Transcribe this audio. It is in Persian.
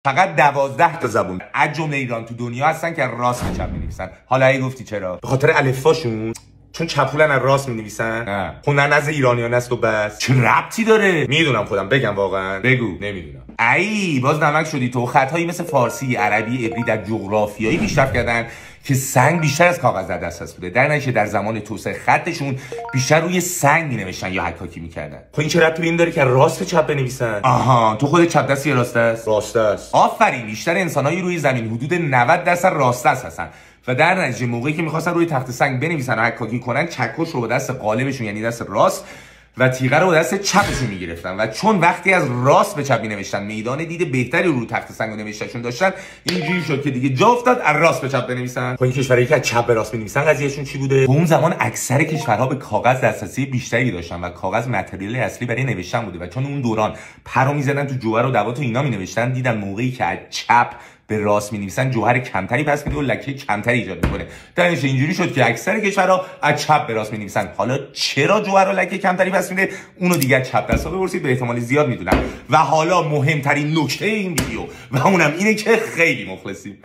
فقط 12 تا زبون از جمله ایران تو دنیا هستن که راست به چپ می‌نویسن. حالا اگه گفتی چرا؟ به خاطر الفباشون. چون چپولن از راست می‌نویسن؟ نه. خوندن از ایرانیان است و بس. چه ربطی داره؟ میدونم خودم، بگم واقعا. بگو. نمیدونم. ای باز نمک شدی تو. خطایی مثل فارسی، عربی، عبری در جغرافیایی پیشرفت کردن که سنگ بیشتر از کاغذ در دسترس بوده. در نتیجه در زمان توسعه خطشون بیشتر روی سنگ می‌نوشتن یا حکاکی می‌کردن. خب این چه ربطی به این داره که راست به چپ بنویسن؟ آها، تو خودت چپ دستی یا راست دست؟ راست دست. آفرین، بیشتر انسان‌های روی زمین حدود 90% راست دست هستن. و در نتیجه موقعی که می‌خواستن روی تخت سنگ بنویسن و حکاکی کنن، چکش رو با دست قالبشون یعنی دست راست و تیغه رو با دست چپشون میگرفتن و چون وقتی از راست به چپ نوشتن میدان دید بهتری رو تخت سنگ نوشتهشون داشتن، اینجوری شد که دیگه جا افتاد از راست به چپ بنویسن. خب این کشورایی که از چپ به راست می‌نویسن قضیهشون چی بوده؟ اون زمان اکثر کشورها به کاغذ دسترسی بیشتری داشتن و کاغذ متریال اصلی برای نوشتن بوده و چون اون دوران پرو می‌زدن تو جوهر و دوات و اینا می‌نوشتن، دیدن موقعی که از چپ به راست می‌نویسن جوهر کمتری پس میده و لکه کمتری ایجاد می‌کنه. در نتیجه اینجوری شد که اکثر کشورها از چپ به راست می‌نویسن. حالا چرا جوهر و لکه کمتری پس میده؟ اونو دیگه چپ دستا بپرسید، به احتمال زیاد میدونن. و حالا مهمترین نکته این ویدیو و اونم اینه که خیلی مخلصیم.